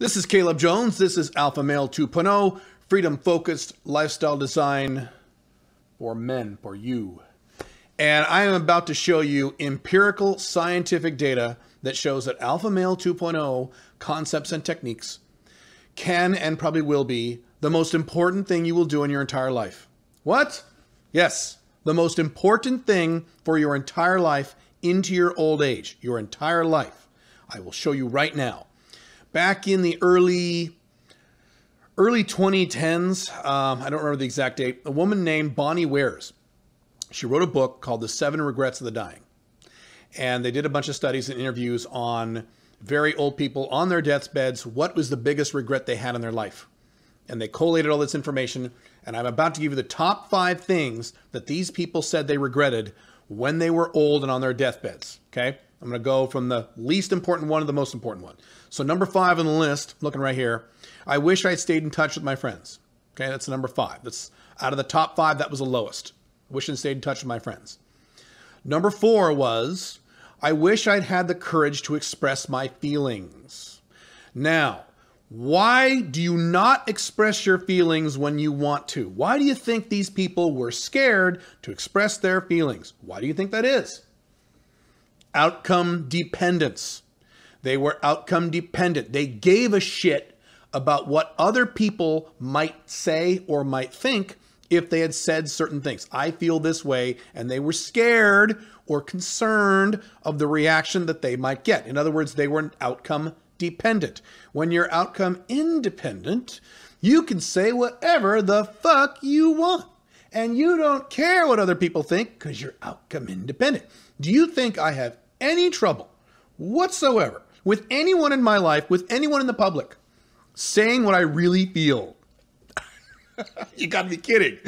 This is Caleb Jones. This is Alpha Male 2.0, freedom-focused lifestyle design for men, for you. And I am about to show you empirical scientific data that shows that Alpha Male 2.0 concepts and techniques can and probably will be the most important thing you will do in your entire life. What? Yes, the most important thing for your entire life into your old age, your entire life. I will show you right now. Back in the early 2010s, I don't remember the exact date, a woman named Bonnie Wares, she wrote a book called The 7 Regrets of the Dying. And they did a bunch of studies and interviews on very old people on their deathbeds. What was the biggest regret they had in their life? And they collated all this information. And I'm about to give you the top 5 things that these people said they regretted when they were old and on their deathbeds. Okay? I'm going to go from the least important one to the most important one. So number 5 on the list, looking right here, I wish I'd stayed in touch with my friends. Okay, that's number 5. That's out of the top 5, that was the lowest. I wish I'd stayed in touch with my friends. Number 4 was, I wish I'd had the courage to express my feelings. Now, why do you not express your feelings when you want to? Why do you think these people were scared to express their feelings? Why do you think that is? Outcome dependence. They were outcome dependent. They gave a shit about what other people might say or might think if they had said certain things. I feel this way, and they were scared or concerned of the reaction that they might get. In other words, they were outcome dependent. When you're outcome independent, you can say whatever the fuck you want. And you don't care what other people think because you're outcome independent. Do you think I have any trouble whatsoever with anyone in my life, with anyone in the public, saying what I really feel? You gotta be kidding.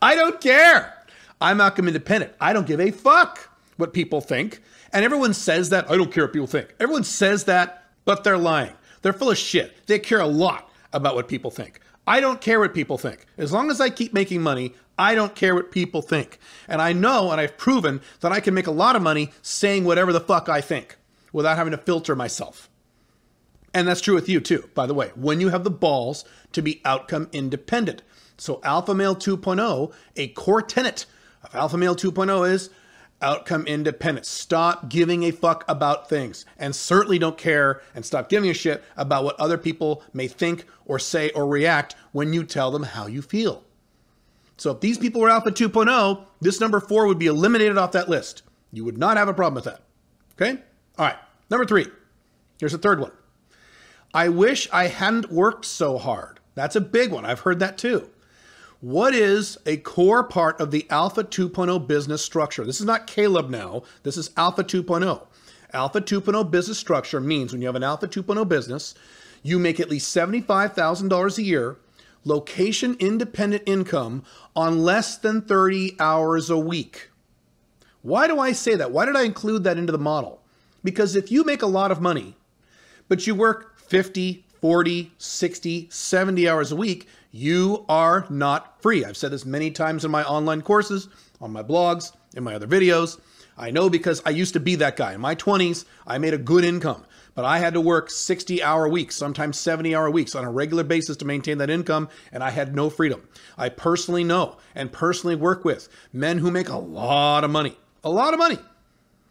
I don't care. I'm outcome independent. I don't give a fuck what people think. And everyone says that. I don't care what people think. Everyone says that, but they're lying. They're full of shit. They care a lot about what people think. I don't care what people think. As long as I keep making money, I don't care what people think. And I know, and I've proven, that I can make a lot of money saying whatever the fuck I think without having to filter myself. And that's true with you too, by the way, when you have the balls to be outcome independent. So Alpha Male 2.0, a core tenet of Alpha Male 2.0 is outcome independent. Stop giving a fuck about things, and certainly don't care and stop giving a shit about what other people may think or say or react when you tell them how you feel. So if these people were Alpha 2.0, this number 4 would be eliminated off that list. You would not have a problem with that. Okay? All right. Number 3. Here's the third one. I wish I hadn't worked so hard. That's a big one. I've heard that too. What is a core part of the Alpha 2.0 business structure? This is not Caleb now. This is Alpha 2.0. Alpha 2.0 business structure means when you have an Alpha 2.0 business, you make at least $75,000 a year, location independent income on less than 30 hours a week. Why do I say that? Why did I include that into the model? Because if you make a lot of money, but you work 50, 40, 60, 70 hours a week, you are not free. I've said this many times in my online courses, on my blogs, in my other videos. I know because I used to be that guy. In my 20s, I made a good income, but I had to work 60-hour weeks, sometimes 70-hour weeks on a regular basis to maintain that income, and I had no freedom. I personally know and personally work with men who make a lot of money,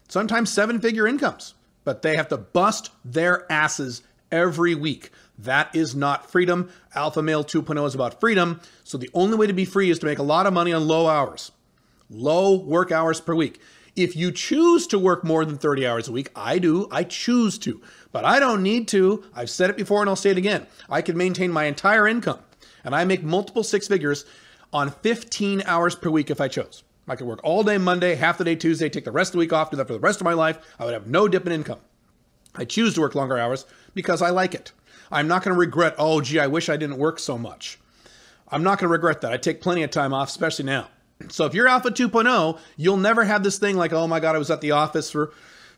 sometimes 7-figure incomes, but they have to bust their asses every week. That is not freedom. Alpha Male 2.0 is about freedom. So the only way to be free is to make a lot of money on low hours, low work hours per week. If you choose to work more than 30 hours a week, I do. I choose to, but I don't need to. I've said it before and I'll say it again. I can maintain my entire income and I make multiple 6 figures on 15 hours per week if I chose. I could work all day Monday, half the day Tuesday, take the rest of the week off, do that for the rest of my life. I would have no dip in income. I choose to work longer hours because I like it. I'm not going to regret, oh, gee, I wish I didn't work so much. I'm not going to regret that. I take plenty of time off, especially now. So if you're Alpha 2.0, you'll never have this thing like, oh my God, I was at the office for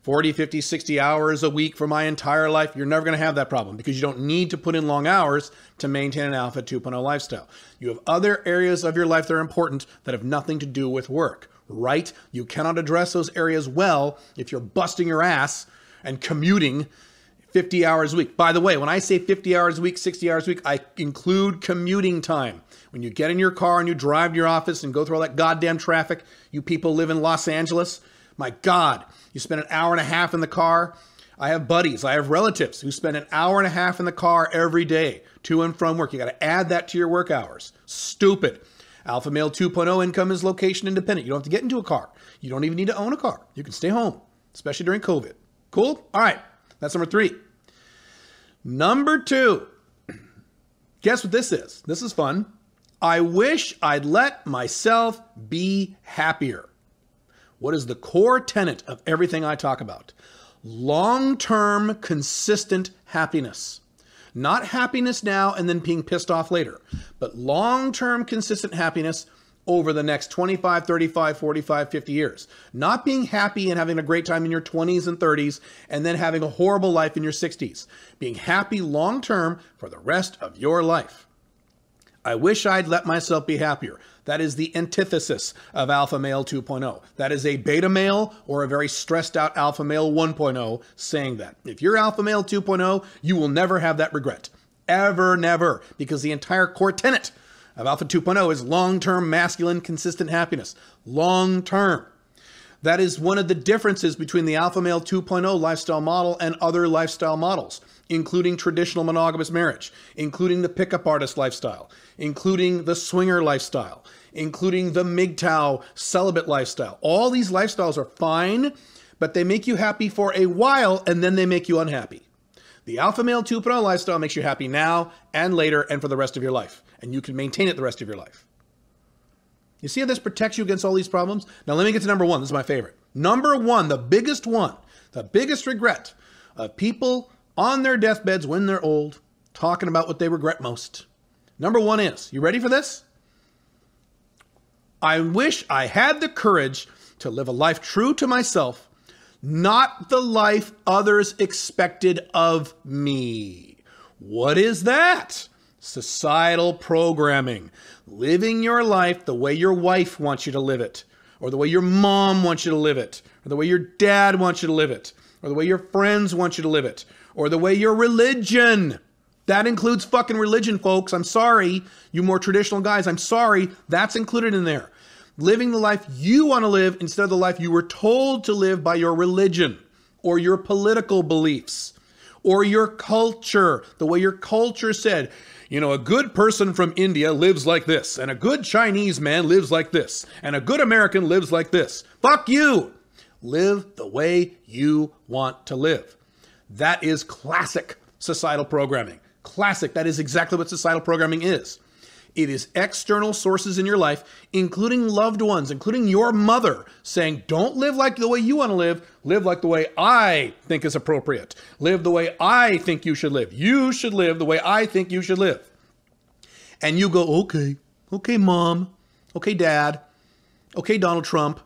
40, 50, 60 hours a week for my entire life. You're never going to have that problem because you don't need to put in long hours to maintain an Alpha 2.0 lifestyle. You have other areas of your life that are important that have nothing to do with work, right? You cannot address those areas well if you're busting your ass and commuting 50 hours a week. By the way, when I say 50 hours a week, 60 hours a week, I include commuting time. When you get in your car and you drive to your office and go through all that goddamn traffic, you people live in Los Angeles, my God, you spend an hour and a half in the car. I have buddies, I have relatives who spend an hour and a half in the car every day to and from work. You got to add that to your work hours. Stupid. Alpha Male 2.0 income is location independent. You don't have to get into a car. You don't even need to own a car. You can stay home, especially during COVID. Cool? All right. That's number 3. Number 2. Guess what this is? This is fun. I wish I'd let myself be happier. What is the core tenet of everything I talk about? Long-term, consistent happiness. Not happiness now and then being pissed off later, but long-term, consistent happiness over the next 25, 35, 45, 50 years. Not being happy and having a great time in your 20s and 30s and then having a horrible life in your 60s. Being happy long-term for the rest of your life. I wish I'd let myself be happier. That is the antithesis of Alpha Male 2.0. That is a beta male or a very stressed out Alpha Male 1.0 saying that. If you're Alpha Male 2.0, you will never have that regret. Ever, never. Because the entire core tenet of Alpha 2.0 is long-term masculine consistent happiness. Long-term. That is one of the differences between the Alpha Male 2.0 lifestyle model and other lifestyle models, including traditional monogamous marriage, including the pickup artist lifestyle, including the swinger lifestyle, including the MGTOW celibate lifestyle. All these lifestyles are fine, but they make you happy for a while and then they make you unhappy. The Alpha Male 2.0 lifestyle makes you happy now and later and for the rest of your life. And you can maintain it the rest of your life. You see how this protects you against all these problems? Now let me get to number 1. This is my favorite. Number 1, the biggest regret of people on their deathbeds when they're old, talking about what they regret most. Number 1 is, you ready for this? I wish I had the courage to live a life true to myself, not the life others expected of me. What is that? Societal programming. Living your life the way your wife wants you to live it, or the way your mom wants you to live it, or the way your dad wants you to live it, or the way your friends want you to live it, or the way your religion. That includes fucking religion, folks. I'm sorry, you more traditional guys. I'm sorry, that's included in there. Living the life you want to live instead of the life you were told to live by your religion, or your political beliefs, or your culture, the way your culture said, you know, a good person from India lives like this, and a good Chinese man lives like this, and a good American lives like this. Fuck you! Live the way you want to live. That is classic societal programming. Classic. That is exactly what societal programming is. It is external sources in your life, including loved ones, including your mother, saying, don't live like the way you want to live like the way I think is appropriate. Live the way I think you should live. You should live the way I think you should live. And you go, okay, mom, okay, dad, okay, Donald Trump,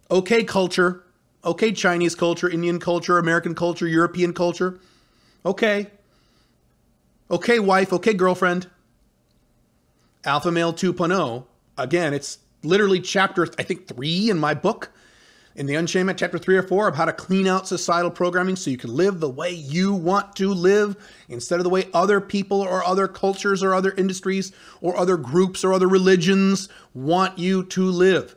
okay, culture, okay, Chinese culture, Indian culture, American culture, European culture, okay, wife, okay, girlfriend. Alpha Male 2.0, again, it's literally chapter, I think, 3 in my book, in the Unchained, chapter 3 or 4, of how to clean out societal programming so you can live the way you want to live instead of the way other people or other cultures or other industries or other groups or other religions want you to live.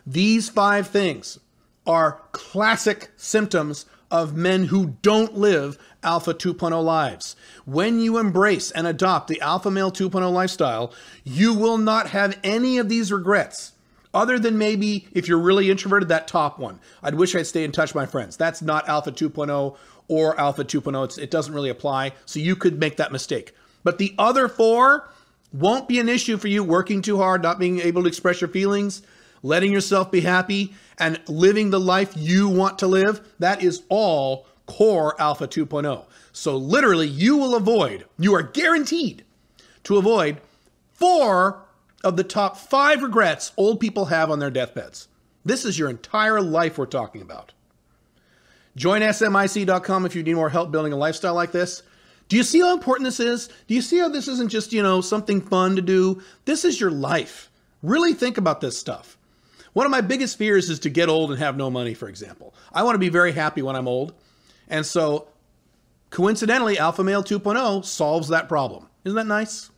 These 5 things are classic symptoms of men who don't live Alpha 2.0 lives. When you embrace and adopt the Alpha Male 2.0 lifestyle, you will not have any of these regrets, other than maybe if you're really introverted, that top one. I'd wish I'd stay in touch with my friends. That's not Alpha 2.0 or Alpha 2.0. It doesn't really apply, so you could make that mistake. But the other 4 won't be an issue for you. Working too hard, not being able to express your feelings, letting yourself be happy, and living the life you want to live, that is all core Alpha 2.0. So literally, you are guaranteed to avoid 4 of the top 5 regrets old people have on their deathbeds. This is your entire life we're talking about. Join smic.com if you need more help building a lifestyle like this. Do you see how important this is? Do you see how this isn't just, something fun to do? This is your life. Really think about this stuff. One of my biggest fears is to get old and have no money, for example. I want to be very happy when I'm old. And so Coincidentally, Alpha Male 2.0 solves that problem. Isn't that nice?